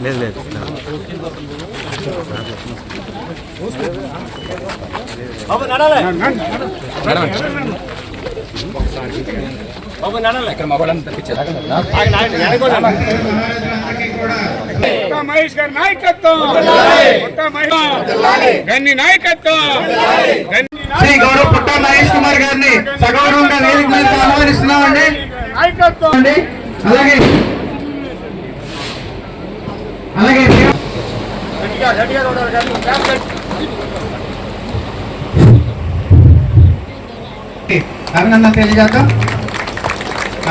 లేదు లేదు మహేష్ గారి నాయకత్వం, గన్ని నాయకత్వం, శ్రీ గౌరవ పుట్ట మహేష్ కుమార్ గారిని సగౌరవంగా వేదిక మీద ఆహ్వానిస్తున్నామండి. నాయకత్వం. అలాగే అలాగే అభినందన తెలియజేద్దాం.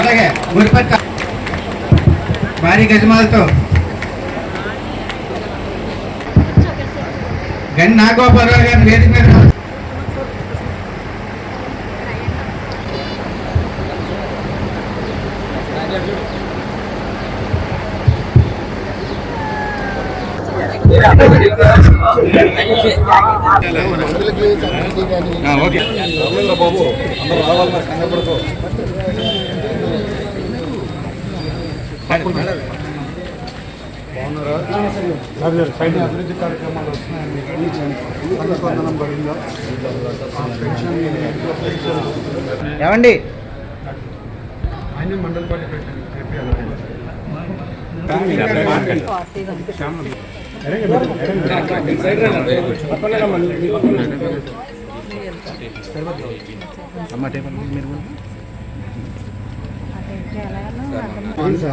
అలాగే మురిపక్క భారీ గజమాలతో గన్ నాగోపాలరావు గారిని వేదిక మీద బాబు అందరూ రావాలన్నా కంగపడుకో. అభివృద్ధి కార్యక్రమాలు వస్తున్నాయండి. స్పందనం పడిందా? ఏమండి ఆయన మండల పార్టీ పెట్టండి.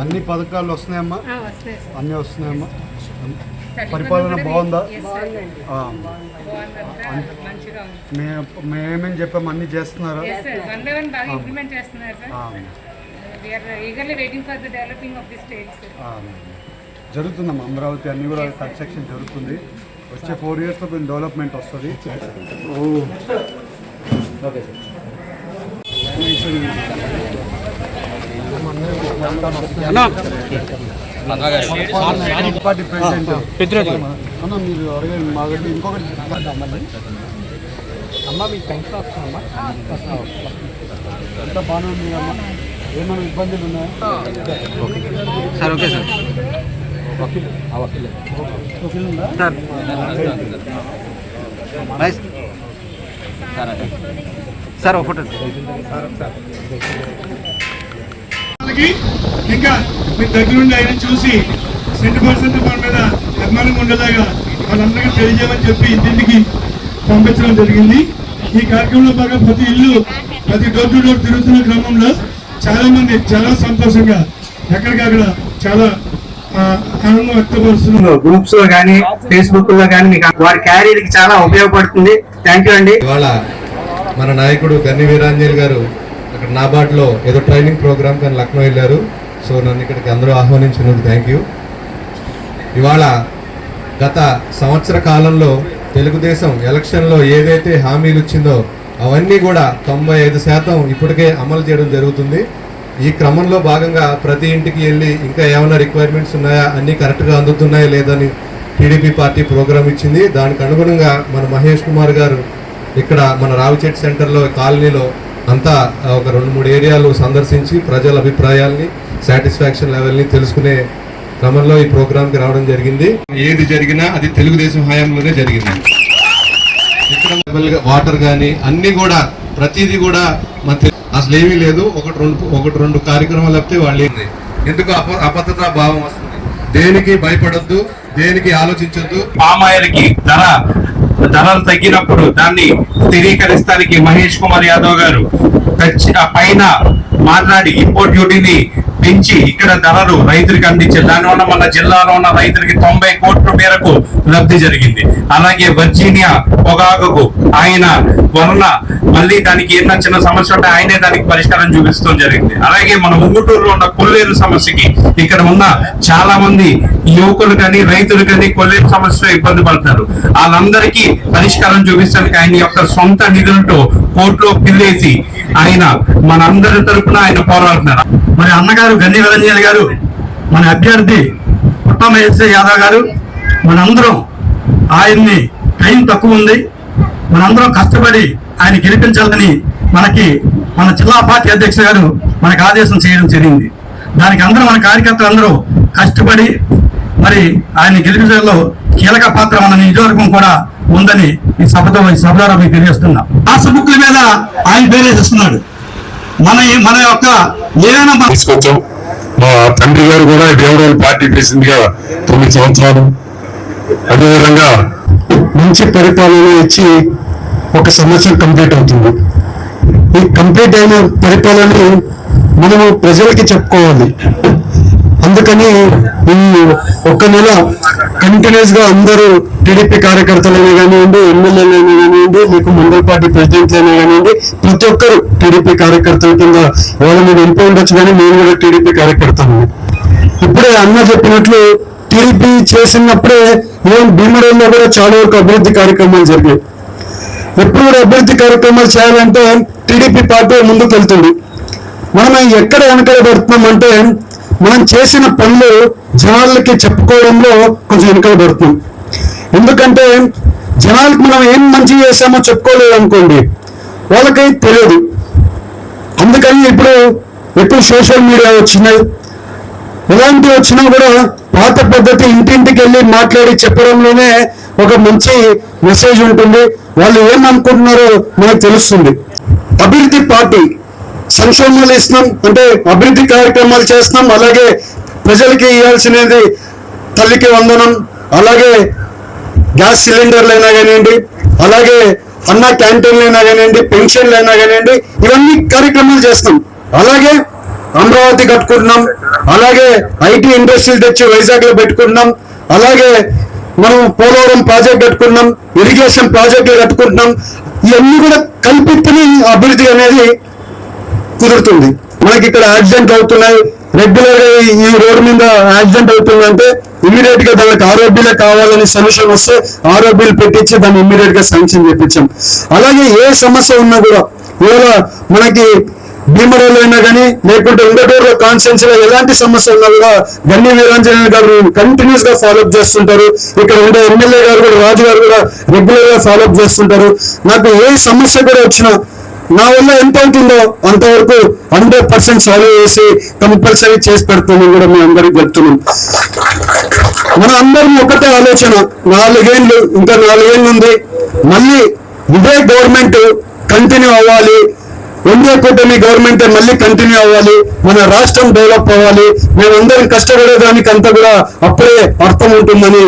అన్ని పథకాలు వస్తున్నాయమ్మా, అన్నీ వస్తున్నాయమ్మా. పరిపాలన బాగుందా? మేమేమేం చెప్పాము అన్ని చేస్తున్నారా? జరుగుతుందమ్మా. అమరావతి అన్ని కూడా కన్స్ట్రక్షన్ జరుగుతుంది. వచ్చే 4 yearsలో కొంచెం డెవలప్మెంట్ వస్తుంది. పార్టీ ప్రెసిడెంట్ అన్న మీరు అడగండి. మా దగ్గర ఇంకొకటి అమ్మ మీకు పెన్షన్ వస్తుందమ్మా. ఎంత బాగానే ఉంది అమ్మ. ఏమైనా ఇబ్బందులు ఉన్నాయా? Sir okay sir. వకీల్ ఉందా సార్ ఒక ఫోటో ఇంకా మీ దగ్గర నుండి ఆయన చూసి 100% మన మీద అభిమానం ఉండేలాగా వాళ్ళందరికీ తెలియజేయమని చెప్పి ఇంటింటికి పంపించడం జరిగింది. ఈ కార్యక్రమంలో బాగా ప్రతి ఇల్లు ప్రతి డోర్ టు డోర్ తిరుగుతున్న క్రమంలో చాలా మంది చాలా సంతోషంగా ఎక్కడికక్కడ చాలా ఆనందం వ్యక్తపరుస్తున్నారు. గ్రూప్స్ లో కానీ ఫేస్బుక్ లో కానీ మీకు వారి క్యారీర్కి చాలా ఉపయోగపడుతుంది. థ్యాంక్ యూ అండి. ఇవాళ మన నాయకుడు గన్ని వీరాంజలి గారు అక్కడ నాబార్డ్లో ఏదో ట్రైనింగ్ ప్రోగ్రామ్ కానీ లక్నో వెళ్ళారు. సో నన్ను ఇక్కడికి అందరూ ఆహ్వానించినందుకు థ్యాంక్ యూ. ఇవాళ గత సంవత్సర కాలంలో తెలుగుదేశం ఎలక్షన్లో ఏదైతే హామీలు ఇచ్చిందో అవన్నీ కూడా 95% ఇప్పటికే అమలు చేయడం జరుగుతుంది. ఈ క్రమంలో భాగంగా ప్రతి ఇంటికి వెళ్ళి ఇంకా ఏమైనా రిక్వైర్మెంట్స్ ఉన్నాయా, అన్నీ కరెక్ట్గా అందుతున్నాయా లేదని టీడీపీ పార్టీ ప్రోగ్రామ్ ఇచ్చింది. దానికి అనుగుణంగా మన మహేష్ కుమార్ గారు ఇక్కడ మన రావిచెట్టు సెంటర్లో కాలనీలో అంతా ఒక 2-3 ఏరియాలు సందర్శించి ప్రజల అభిప్రాయాల్ని సాటిస్ఫాక్షన్ లెవెల్ని తెలుసుకునే క్రమంలో ఈ ప్రోగ్రామ్కి రావడం జరిగింది. ఏది జరిగినా అది తెలుగుదేశం హయాంలోనే జరిగింది. ఇక్కడ వాటర్ కానీ అన్నీ కూడా ప్రతిదీ కూడా అసలు ఏమీ లేదు. ఒకటి రెండు కార్యక్రమాలు తప్పితే వాళ్ళు ఎందుకు అభద్రతా భావం వస్తుంది. దేనికి భయపడొద్దు, దేనికి ఆలోచించొద్దు. పామాయిల్కి ధరలు తగ్గినప్పుడు దాన్ని స్థిరీకరిస్తానికి మహేష్ కుమార్ యాదవ్ గారు పైన మాట్లాడి ఇంపోర్ట్ డ్యూటీని పెంచి ఇక్కడ ధరలు రైతులకు అందించారు. దానివల్ల మన జిల్లాలో ఉన్న రైతులకి 90 కోట్ల మేరకు లబ్ధి జరిగింది. అలాగే వర్జీనియా పొగాకు ఆయన వలన మళ్ళీ దానికి ఏదైనా చిన్న సమస్య ఉంటే ఆయనే దానికి పరిష్కారం చూపిస్తాం జరిగింది. అలాగే మన ఉంగుటూరులో ఉన్న కొల్లేరు సమస్యకి ఇక్కడ ఉన్న చాలా మంది యువకులు కానీ రైతులు కానీ కొల్లేరు సమస్యలో ఇబ్బంది పడుతున్నారు. వాళ్ళందరికీ పరిష్కారం చూపించడానికి ఆయన యొక్క సొంత నిధులతో కోర్టులో పిల్లేసి ఆయన మనందరి తరపున ఆయన పోరాడుతున్నారు. మరి అన్నగారు గన్ని వీరాంజలి గారు, మన అభ్యర్థి పుట్ట మహేష్ యాదవ్ గారు, మనందరం ఆయన్ని టైం తక్కువ ఉంది, మనందరం కష్టపడి ఆయన గెలిపించాలని మనకి మన జిల్లా పార్టీ అధ్యక్షుడు గారు మనకు ఆదేశం చేయడం జరిగింది. దానికి అందరూ మన కార్యకర్తలు అందరూ కష్టపడి మరి ఆయన గెలిపించడంలో కీలక పాత్ర మన నియోజకవర్గం కూడా ఉందని ఈ సభలో మీకు తెలియజేస్తున్నా. పాస్బుక్ల మీద ఆయన పేరేస్తున్నాడు. మన యొక్క ఏదైనా తీసుకొచ్చాం. మా తండ్రి గారు కూడా దేవరాలు పార్టీ ప్రెసిడెంట్ గా 9 సంవత్సరాలు. అదేవిధంగా మంచి పరిపాలన ఇచ్చి 1 సంవత్సరం కంప్లీట్ అవుతుంది. ఈ కంప్లీట్ అయిన పరిపాలనని మనము ప్రజలకి చెప్పుకోవాలి. అందుకని ఈ 1 నెల కంటిన్యూస్ గా అందరూ టీడీపీ కార్యకర్తలైనా కానివ్వండి, ఎమ్మెల్యేలైనా కానివ్వండి, మీకు మండల పార్టీ ప్రెసిడెంట్లైనా కానివ్వండి, ప్రతి ఒక్కరు టీడీపీ కార్యకర్తల కింద వాళ్ళ మీద వెళ్ళిపోయి ఉండొచ్చు. కానీ నేను కూడా టీడీపీ కార్యకర్తను. ఇప్పుడే అన్న చెప్పినట్లు టీడీపీ చేసినప్పుడే మేము భీమవరంలో కూడా చాలా వరకు అభివృద్ధి కార్యక్రమాలు జరిగాయి. ఎప్పుడు కూడా అభివృద్ధి కార్యక్రమాలు చేయాలంటే టీడీపీ పార్టీ ముందుకు వెళ్తుంది. మనం ఎక్కడ వెనకబడుతున్నాం అంటే మనం చేసిన పనులు జనాలకి చెప్పుకోవడంలో కొంచెం వెనకబడుతున్నాం. ఎందుకంటే జనాలకు మనం ఏం మంచి చేసామో చెప్పుకోలేదు అనుకోండి, వాళ్ళకి తెలియదు. అందుకని ఇప్పుడు ఎక్కువ సోషల్ మీడియా వచ్చినాయి. ఎలాంటివి వచ్చినా కూడా పాత పద్ధతి ఇంటింటికి వెళ్ళి మాట్లాడి చెప్పడంలోనే ఒక మంచి మెసేజ్ ఉంటుంది. వాళ్ళు ఏమనుకుంటున్నారో మనకు తెలుస్తుంది. అభివృద్ధి పార్టీ సంక్షేమాలు ఇస్తున్నాం అంటే అభివృద్ధి కార్యక్రమాలు చేస్తున్నాం. అలాగే ప్రజలకి ఇవ్వాల్సినది తల్లికి వందనం, అలాగే గ్యాస్ సిలిండర్లు అయినా కానివ్వండి, అలాగే అన్న క్యాంటీన్లు అయినా కానివ్వండి, పెన్షన్లు అయినా కానివ్వండి, ఇవన్నీ కార్యక్రమాలు చేస్తాం. అలాగే అమరావతి కట్టుకుంటున్నాం, అలాగే ఐటీ ఇండస్ట్రీలు తెచ్చి వైజాగ్ లో పెట్టుకుంటున్నాం, అలాగే మనం పోలవరం ప్రాజెక్ట్ కట్టుకుంటున్నాం, ఇరిగేషన్ ప్రాజెక్టులు కట్టుకుంటున్నాం. ఇవన్నీ కూడా కల్పితని అభివృద్ధి అనేది కుదురుతుంది. మనకి ఇక్కడ యాక్సిడెంట్ అవుతున్నాయి, రెగ్యులర్ గా ఈ రోడ్డు మీద యాక్సిడెంట్ అవుతుందంటే ఇమీడియట్ గా దానికి ఆరోగ్యాలే కావాలని సొల్యూషన్ వస్తే ఆరోగ్యాలు పెట్టించి దాన్ని ఇమీడియట్ గా శాంక్షన్ చేపించాం. అలాగే ఏ సమస్య ఉన్నా కూడా ఇవాళ మనకి భీమవరంలో అయినా కానీ లేకుంటే ఉండటూరులో కాన్స్టిట్యున్సీ లో ఎలాంటి సమస్య ఉన్నా కూడా గన్ని వీరాంజనేయులు గారు కంటిన్యూస్ గా ఫాలోఅప్ చేస్తుంటారు. ఇక్కడ ఉండే ఎమ్మెల్యే గారు కూడా, రాజు గారు కూడా రెగ్యులర్ గా ఫాలోఅప్ చేస్తుంటారు. నాకు ఏ సమస్య కూడా వచ్చినా నా వల్ల ఎంత అవుతుందో అంతవరకు 100% సాల్వ్ చేసి కంపల్సరీ చేసి పెడుతుంది కూడా మీ అందరికి చెప్తున్నాం. మన అందరం ఒకటే ఆలోచన, 4 ఏళ్ళు ఇంకా 4 ఏళ్ళు ఉంది, మళ్ళీ ఇదే గవర్నమెంట్ కంటిన్యూ అవ్వాలి, ఎన్డీఏ కూటమి గవర్నమెంట్ మళ్ళీ కంటిన్యూ అవ్వాలి, మన రాష్ట్రం డెవలప్ అవ్వాలి. మేమందరం కష్టపడేదానికి అంతా కూడా అప్పుడే అర్థం ఉంటుందని